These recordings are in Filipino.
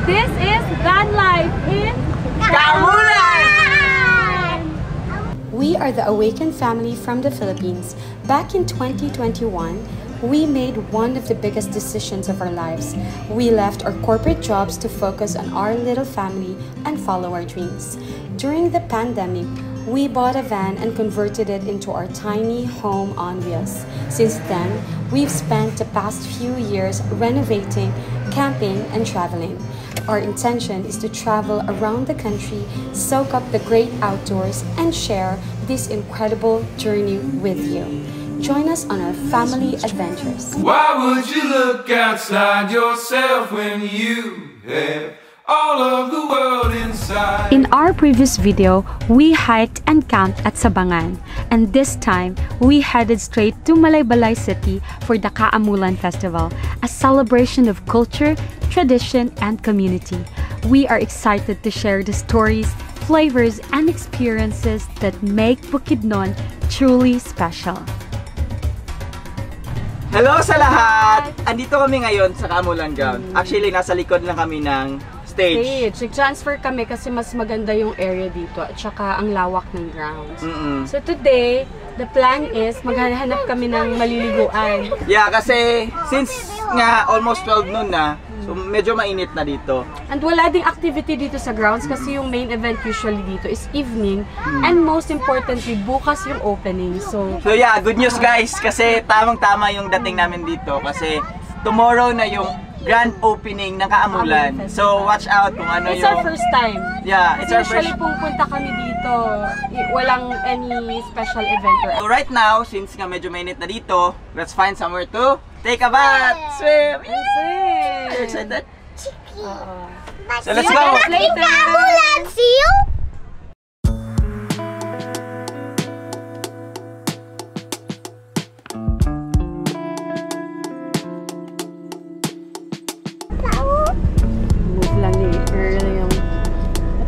This is Van Life in Kamulan! We are the Awaken family from the Philippines. Back in 2021, we made one of the biggest decisions of our lives. We left our corporate jobs to focus on our little family and follow our dreams. During the pandemic, we bought a van and converted it into our tiny home on wheels. Since then, we've spent the past few years renovating, camping, and traveling. Our intention is to travel around the country, soak up the great outdoors, and share this incredible journey with you. Join us on our family adventures. Why would you look outside yourself when you have all of the world inside? In our previous video, we hiked and camped at Sabangan, and this time, we headed straight to Malaybalay City for the Kaamulan Festival, a celebration of culture, tradition, and community. We are excited to share the stories, flavors, and experiences that make Bukidnon truly special. Hello sa lahat! Andito kami ngayon sa Kaamulan Ground. Actually, nasa likod lang kami ng stage. Nag-transfer kami kasi mas maganda yung area dito at saka ang lawak ng grounds. So today, the plan is maghahanap kami ng maliliguan. Yeah, kasi since nga almost 12 noon na, so medyo mainit na dito. And wala ding activity dito sa grounds kasi yung main event usually dito is evening. And most importantly, bukas yung opening. So yeah, good news guys kasi tamang-tama yung dating namin dito kasi tomorrow na yung grand opening ng Kaamulan. So watch out kung ano it's yung... our first time. Yeah, it's our first... Usually pupunta kami dito, walang any special event or... So right now, since nga medyo mainit na dito, let's find somewhere to take a bath, swim! Are you excited? So let's go! Kaamulan, see you!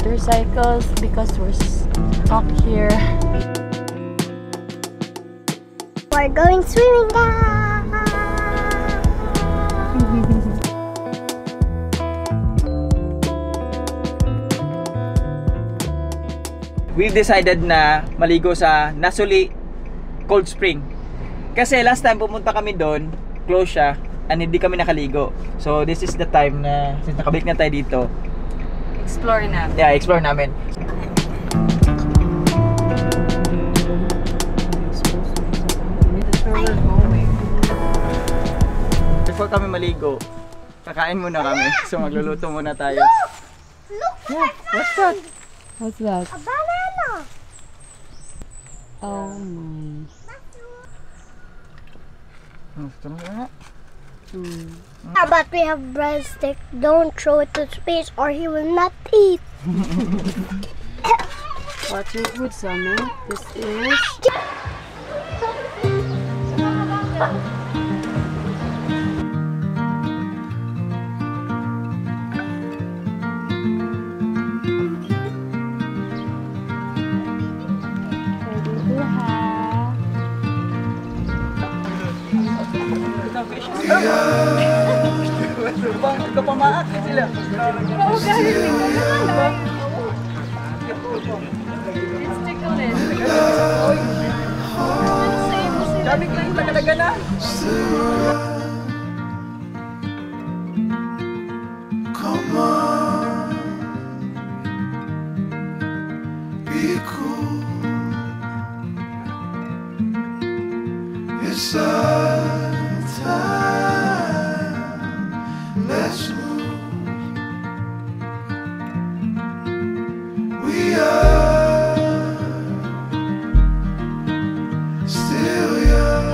Motorcycles because we're stuck here. We're going swimming now. We've decided na maligo sa Nasuli Cold Spring. Kasi last time pumunta kami doon, close siya, and hindi kami nakaligo. So this is the time na, since nakabalik na tayo dito, Explore namin. yeah, explore namin. Before kami maligo, kakain muna kami. So magluluto muna tayo. Look, What's that? What's that? a banana. Oh my. But we have breadstick. Don't throw it to space or he will not eat. What's your food, Summer? This is... Kapamaakit sila. Oo, kahit naman. It's tickling. Sabi ko yung tagalaga na. Come on, be cool. It's our time. Let's move. We are still young.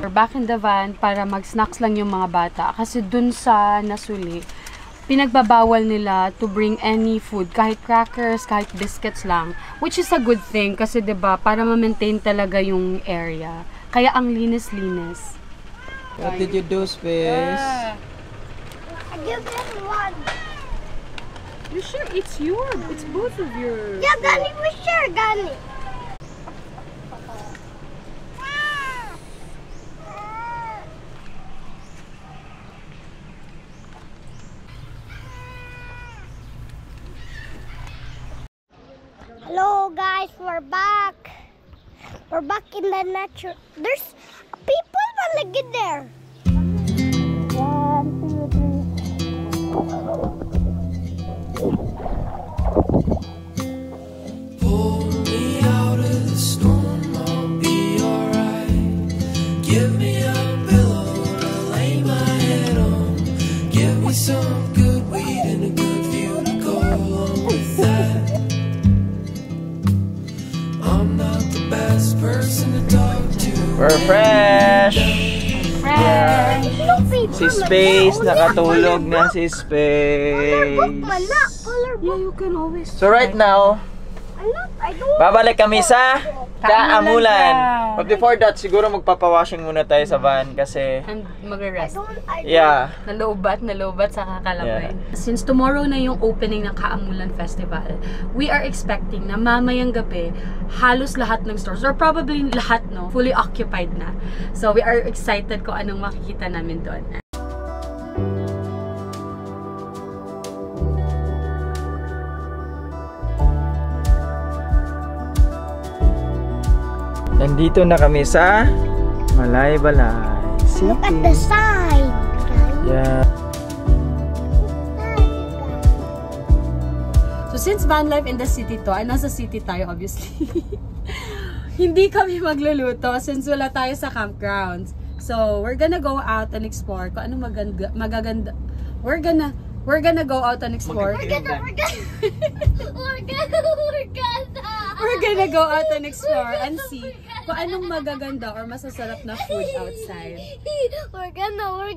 We're back in the van para mag-snacks lang yung mga bata. Kasi dun sa Nasuli, pinagbabawal nila to bring any food. Kahit crackers, kahit biscuits lang. Which is a good thing kasi 'di ba para ma-maintain talaga yung area. Kaya ang linis-linis. What did you do, Space? I give them one. You sure it's yours? It's both of yours. Yeah, Gani, we share, Gani. Hello guys, we're back. We're back in the nature. There's people that live there. 1, 2, 3. Pull me out of the storm, I'll be alright. Give me a pillow to lay my head on. Give me some good weed and a good view to go along with that. I'm not the best person to talk to. We're fresh! Yeah. Si Space, nakatulog na si Space. Yeah, you can always. So right now, babalik kami sa Kaamulan. But before that, siguro magpapawashing muna tayo sa van kasi And mag-rest. yeah. Nalobat sa kakalabay. Since tomorrow na yung opening ng Kaamulan Festival, we are expecting na mamayang gabi, halos lahat ng stores, or probably lahat, no, fully occupied na. So we are excited kung anong makikita namin doon. Nandito na kami sa Malaybalay City. Look at the side, guys. Yeah. So since van life in the city to, ay nasa city tayo obviously. Hindi kami magluluto since wala tayo sa campgrounds. So we're gonna go out and explore kung anong magaganda. We're gonna go out and explore. We're gonna go out and explore and see kung anong magaganda or masasarap na food outside. We're gonna.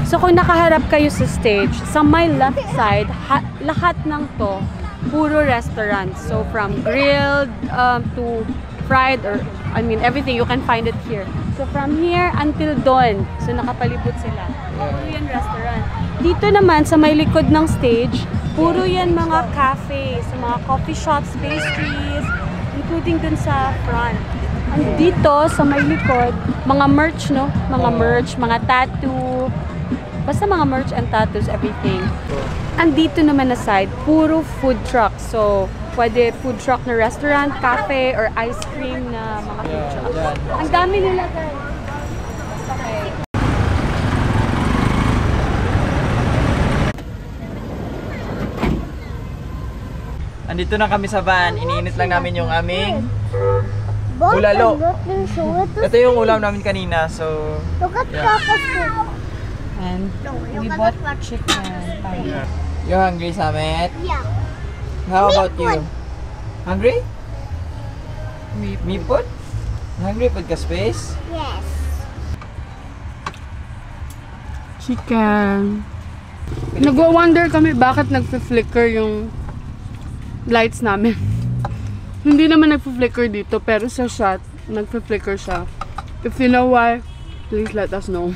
So kung nakaharap kayo sa stage, sa my left side, lahat ng to, puro restaurant. So from grilled to fried, or I mean everything, you can find it here. So from here until doon, so nakapalibot sila. Puro yan restaurant. Dito naman sa may likod ng stage, puro yan mga cafes, mga coffee shops, pastries, including dun sa front. And dito sa may likod, mga merch, no? Mga merch, mga tattoo, basta mga merch and tattoos, everything. And dito naman na side, puro food truck. So, pwede food truck na restaurant, cafe, or ice cream na mga food truck. Ang dami nila, guys. Basta kayo. Andito na kami sa van. Iniinit lang namin yung aming bulalo. Ito yung ulam namin kanina. So, Look at Papa's. And we bought chicken. You hungry, Samet? Yeah. How about you? Hungry? Me Mipot? Hungry pag ka Space? Yes. Chicken. Nagwa-wonder kami bakit nagfi-flicker yung lights namin. Hindi naman nagpa-flicker dito, pero sa shot, nagpa-flicker siya. If you know why, please let us know.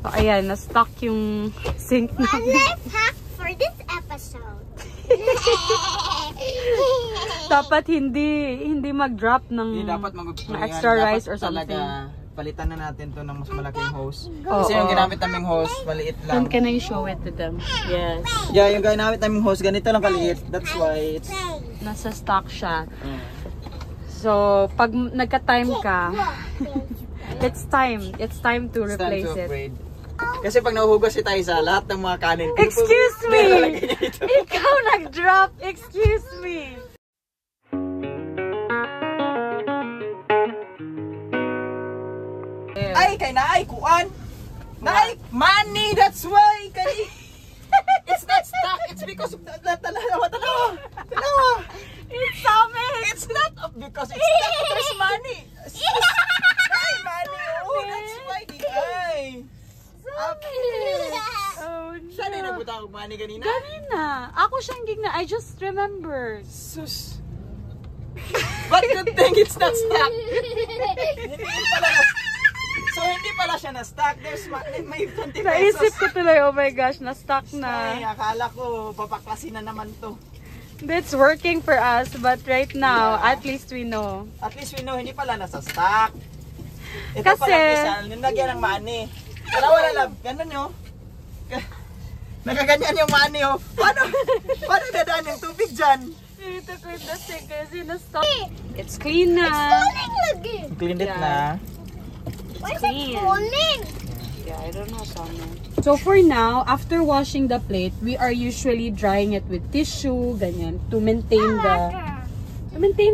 So, ayan, na-stuck yung sink One namin. life hack for this episode. Dapat hindi mag-drop ng Hindi dapat extra rice or something. Talaga, palitan na natin to ng mas malaking hose. Oo. Kasi yung ginamit naming hose, maliit lang. Can I show it to them? Yes. Yeah, yung ginamit naming hose, ganito lang kaliit. That's why it's... Nasa stock siya. So, pag nagka-time ka, it's time to It's time replace to it. upgrade. Kasi pag nahuhugas si Taisa, lahat ng mga kanin. Excuse me! Ikaw nag-drop! Excuse me! Ay, kay naay, kuan! Naay, money! That's why! Kay... It's not stuck! It's because of... Talawa! It's Summit! It's not because it's stuck! There's money! Ay, money! Oh, that's why! Ay! Oh Siya na no! nabuta akong money kanina? Kanina! Ako siyang gigna. I just remembered. Sus! But good thing it's not stuck! So, hindi pala siya na-stuck. There's may 20 pesos. Naisip ko tuloy, oh my gosh, na-stuck Ay, na. akala ko, papaklasin na naman to. It's working for us, but right now, at least we know. At least we know, hindi pala nasa stock. Ito Kasi- pala kisal, nilagyan ng money. Dalawa na lang, ganun nyo. Nakaganyan yung money, oh. Paano dadaan yung tubig dyan? Ito ko yung sink kasi na-stuck. It's clean na. Falling lagi. Clean it Yeah. na. Why is clean. it falling? Yeah, I don't know, Summer. So for now, after washing the plate, we are usually drying it with tissue, ganyan, to maintain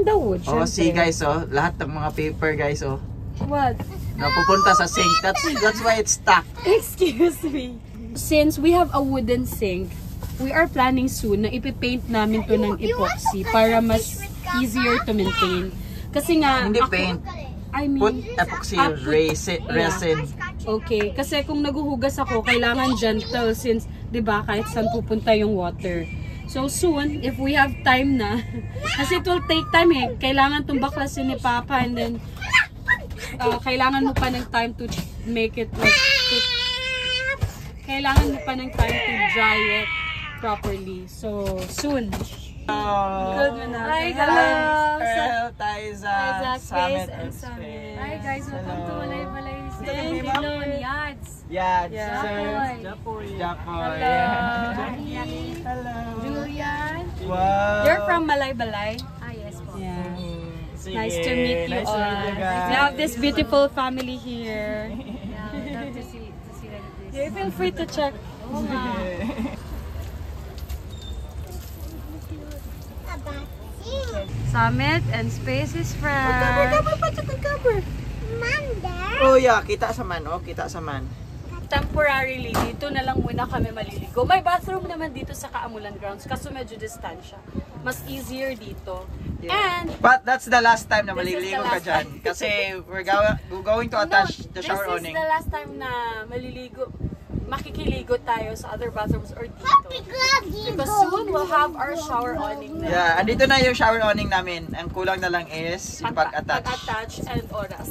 the wood. Oh, syempre. see guys, oh. Lahat ng mga paper, guys, oh. What? Napupunta sa sink. That's why it's stuck. Excuse me. Since we have a wooden sink, we are planning soon na ipipaint namin to ng epoxy para mas easier to maintain. Kasi nga, Hindi ako- paint. I mean, Put epoxy put- resin. Okay, kasi kung naguhugas ako, kailangan gentle since, 'di ba, kahit saan pupunta yung water. So soon, if we have time na, kasi it will take time eh. Kailangan tumbaklasin ni Papa and then kailangan mo pa ng time to make it like kailangan mo pa ng time to dry it properly. So soon. Good na. Hi, Earl, Taisa, Summit, and Summit. Hi guys, welcome to Malay Malay Hello. Hello, Yads. Yeah, Japoy. Japoy. Hello. Julian. Wow. You're from Malaybalay? Ah, yes po. Yeah. Sige. Nice to meet you Nice to all. meet you guys. We have this beautiful family here. Yeah, I love to see like this. Yeah, feel free to check. Oo nga. Summit and Space is fresh. Mom, there. Oh yeah, kita sa man, oh, kita sa man. Temporarily, dito na lang muna kami maliligo. May bathroom naman dito sa Kaamulan Grounds, kaso medyo distansya. Mas easier dito. And, But that's the last time na This is maliligo the ka last dyan. Kasi we're going to attach the shower this is awning. the last time na makikiligo tayo sa other bathrooms or dito. Because soon we'll have our shower awning na. Yeah, andito na yung shower awning namin. Ang kulang na lang is yung pag-attach. Pag-attach and oras.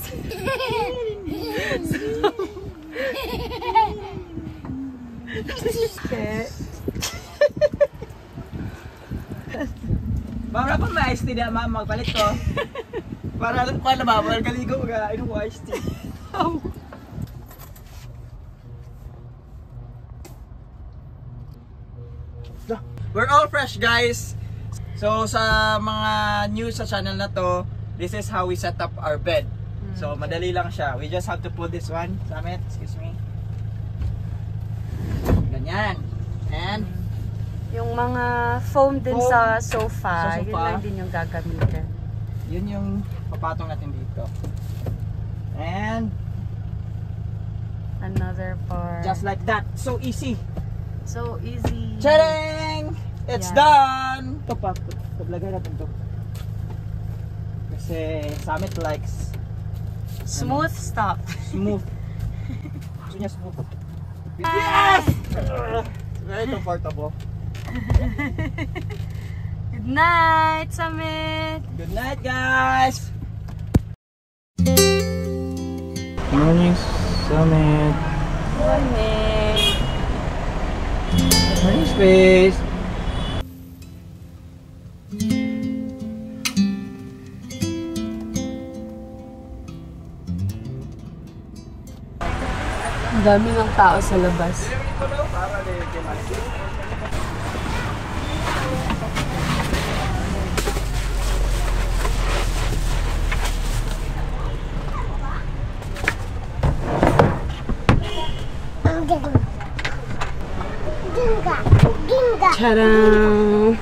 Ma'am, dapat may iced tea na, ma'am. Magpalit ko. Para ba? Magkaligo ka. Ano ko iced tea? We're all fresh, guys. So, sa mga new sa channel na to, this is how we set up our bed. So, madali lang siya. We just have to pull this one. Summit, excuse me. Ganyan. And, Yung mga foam din Foam sa sofa, sa yun sofa. lang din yung gagamitin. yun yung papatong natin dito. And, Another part. just like that. So easy. So easy. Tadang! It's Yeah. done! Ito pa, paglagay natin to. Kasi Summit likes Smooth stop. Smooth. Gusto niya smooth. Yes! Very comfortable. Good night, Summit. Good night, guys. Morning, Summit. Morning. Morning, Space. Ang dami ng tao sa labas. Ginga. Tadam!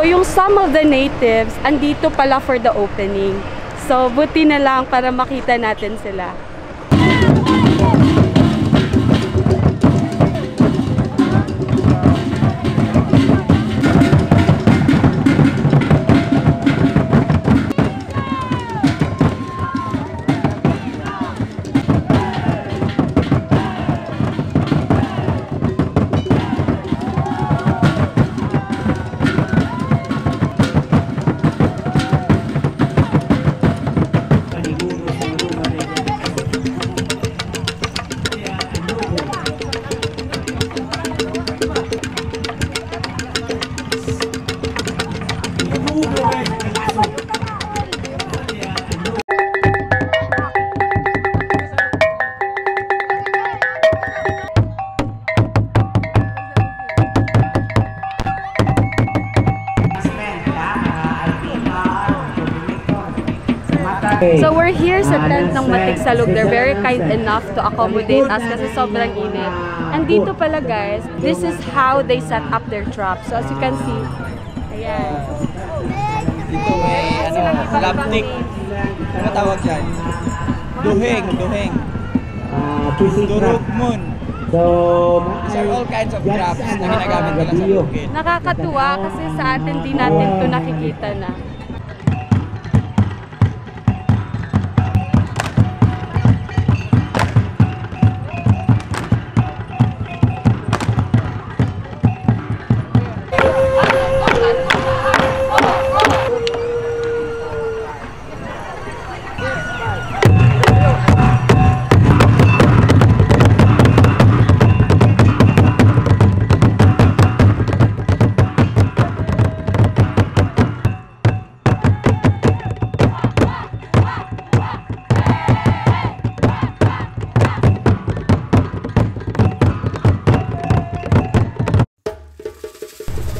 So yung some of the natives, andito pala for the opening. So buti na lang para makita natin sila. So we're here sa tent ng Matigsalug. They're very kind enough to accommodate us kasi sobrang init. And dito pala guys, this is how they set up their trap. So as you can see, ayan. Dito may laptik. Ano tawag dyan? Duheng. Durugmun. These are all kinds of traps na ginagamit nila sa bukid. Nakakatuwa kasi sa atin di natin to nakikita na.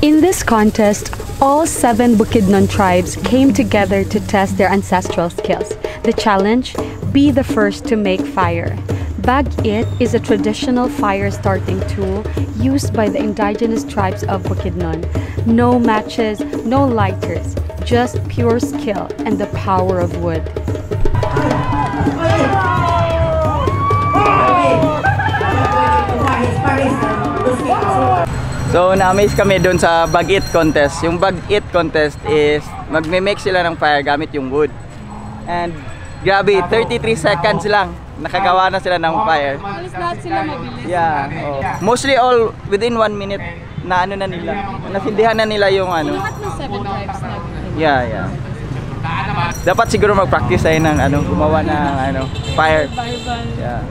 In this contest, all 7 Bukidnon tribes came together to test their ancestral skills. The challenge, be the first to make fire. Bag-it is a traditional fire starting tool used by the indigenous tribes of Bukidnon. No matches, no lighters, just pure skill and the power of wood. So na-amaze kami doon sa Bag-it contest. Yung Bag-it contest is magme-make sila ng fire gamit yung wood. And grabe, 33 seconds lang nakagawa na sila ng fire. Halos lahat sila mabilis. Yeah. Oh. Mostly all within 1 minute na ano na nila. Nasindihan na nila yung ano. Lahat ng 7 tribes na. Yeah. Dapat siguro mag-practice tayo ng ano, gumawa ng ano, fire. Survival. Yeah.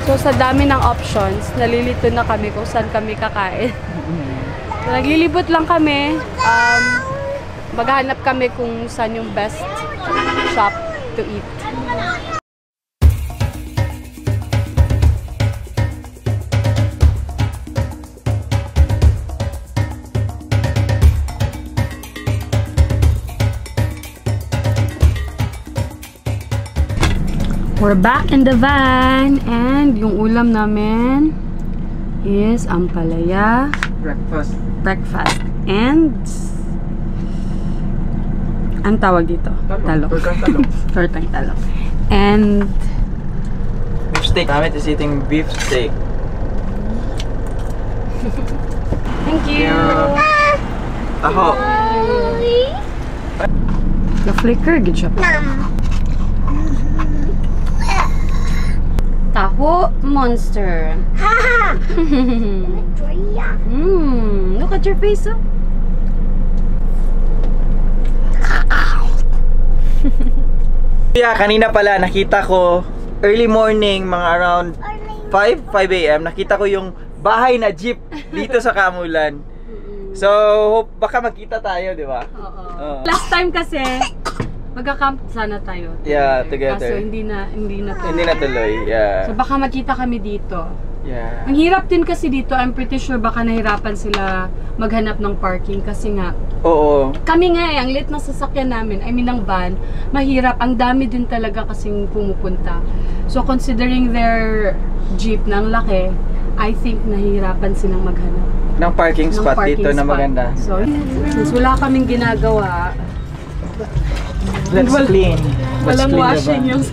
So sa dami ng options, nalilito na kami kung saan kami kakain. So, naglilibot lang kami. Maghanap kami kung saan yung best shop to eat. We're back in the van and yung ulam namin is ampalaya breakfast and ang tawag dito? Talong. Tortang talong. And beef steak. Amit is eating beef steak. thank you. Taho. The flicker, good job. Taho monster. Look at your face, oh. Yeah, kanina pala nakita ko early morning, mga around 5 a.m. nakita ko yung bahay na jeep dito sa Kamulan. So, baka magkita tayo, di ba? Oo. Last time kasi magka-camp sana tayo. Yeah, together. Kaso hindi na natuloy. Yeah. So baka magkita kami dito. Yeah. Ang hirap din kasi dito. I'm pretty sure baka nahirapan sila maghanap ng parking kasi nga. Oo. Kami nga ang lit ng sasakyan namin, I mean ng van, mahirap. Ang dami din talaga kasing pumupunta. So considering their jeep na ang laki, I think nahihirapan silang maghanap ng parking spot dito na maganda. So, since wala kaming ginagawa, let's clean. Walang washing yung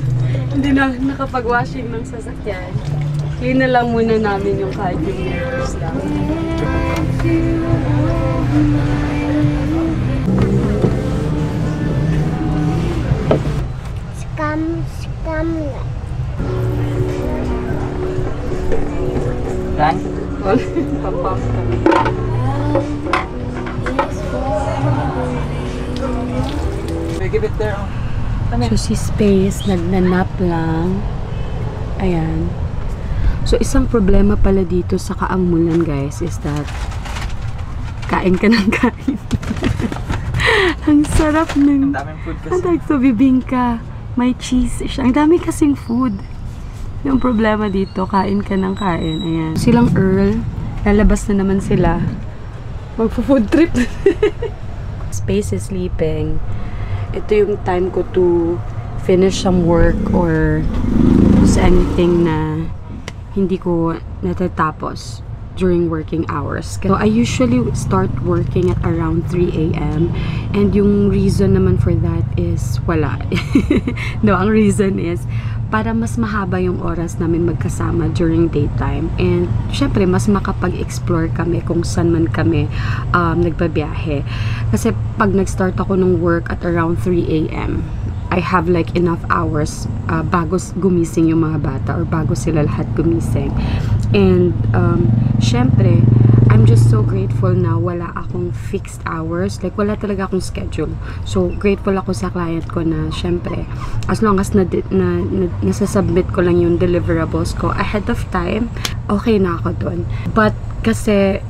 hindi na nakapag-washing ng sasakyan. Clean na lang muna namin yung kahit yung mirrors lang. Scam Done? Papap kami. Give it there. So si Space, nagnanap lang. Ayan. So isang problema pala dito sa Kamulan guys is that kain ka ng kain. Ang sarap ng... Ang daming food kasi. Ang tawag to, bibingka. May cheese siya. Ang dami kasing food. Yung problema dito, kain ka ng kain. Ayan. Silang Earl, lalabas na naman sila. Magpo-food trip. Space is sleeping. Ito yung time ko to finish some work or just anything na hindi ko natatapos during working hours. So, I usually start working at around 3 a.m. And yung reason naman for that is wala. No, ang reason is para mas mahaba yung oras namin magkasama during daytime. And syempre, mas makapag-explore kami kung saan man kami nagbabiyahe. Kasi pag nag-start ako ng work at around 3 a.m., I have like enough hours bago gumising yung mga bata or bago sila lahat gumising. And syempre, I'm just so grateful na wala akong fixed hours. Like, wala talaga akong schedule. So, grateful ako sa client ko na syempre, as long as nasasubmit ko lang yung deliverables ko ahead of time, okay na ako dun. But kasi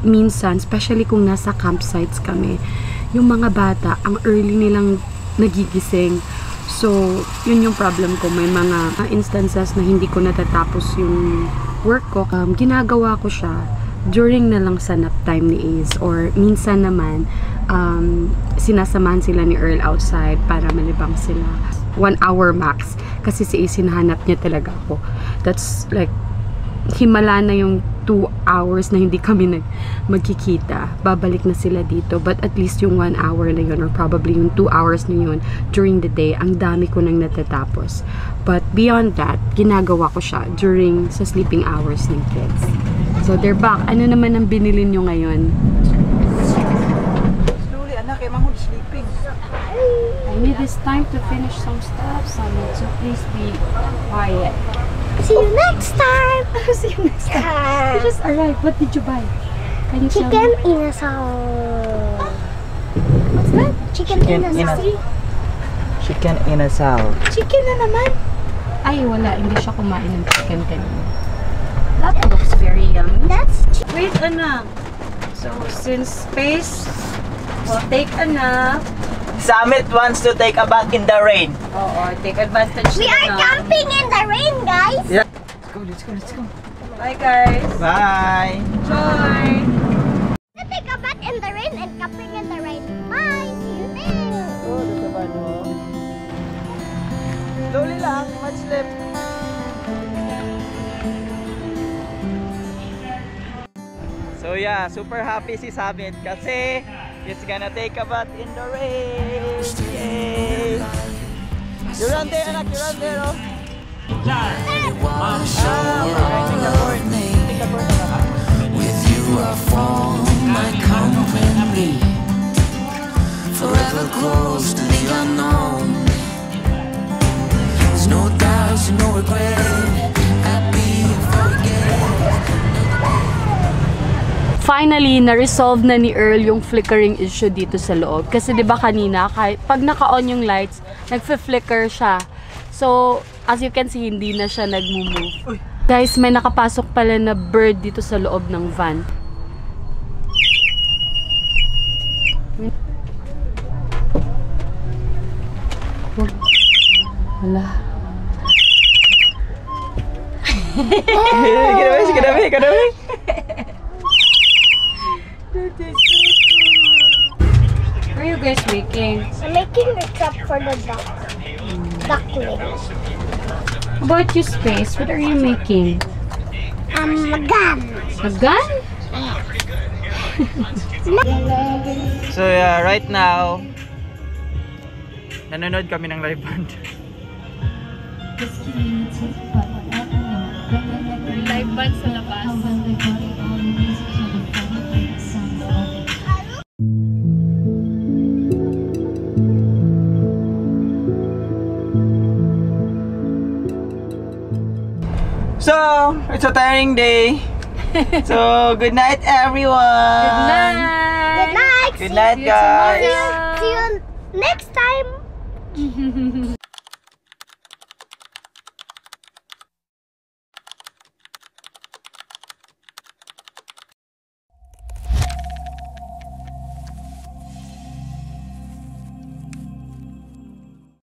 minsan, especially kung nasa campsites kami, yung mga bata, ang early nilang nagigising. So, yun yung problem ko. May mga instances na hindi ko natatapos yung work ko. Ginagawa ko siya during na lang sa nap time ni Ace. Or minsan naman, sinasamahan sila ni Earl outside para malibang sila. 1 hour max. Kasi si Ace, hinahanap niya talaga ako. That's like, himala na yung 2 hours na hindi kami magkikita. Babalik na sila dito. But at least yung 1 hour na yun or probably yung 2 hours na yun during the day, ang dami ko nang natatapos. But beyond that, ginagawa ko siya during sa sleeping hours ng kids. So they're back. Ano naman ang binili nyo ngayon? Slowly, anak. Emang who's sleeping? I need this time to finish some stuff, Summit. So please be quiet. See you next time. See you next time. You just arrived. What did you buy? Can you tell Chicken me? inasal. What's that? Chicken inasal. Chicken inasal. Chicken na naman? Ay, wala. Hindi siya kumain ng chicken kanina. That looks very yummy. That's Wait, anak. So, since Space will take a nap, Summit wants to take a bath in the rain. oo, take advantage we na are na. camping in the rain, guys. Yeah. Let's go. Bye, guys. Bye. Enjoy. To take a bath in the rain and camping in the rain. Bye. See you there. Slowly lang. lang. Much sleep. So yeah, super happy si Summit kasi it's gonna take a bath in the rain. Yay! You run there, anak. You run there, oh. With you I form my company, forever close to the unknown. There's no doubts and no regret, happy and forget. Finally, na-resolve na ni Earl yung flickering issue dito sa loob. Kasi 'di ba kanina, kahit pag naka-on yung lights, nagfe-flicker siya. So, as you can see, hindi na siya nag-move. Guys, may nakapasok pala na bird dito sa loob ng van. Wala. Get away. What are you guys making? I'm making a trap for the duckling. How about you, Space? What are you making? A gun. A gun? So yeah, right now nanonood kami ng live band. Live band sa labas. So, it's a tiring day. So, good night everyone. Good night. Good night. Good night, guys. See you next time.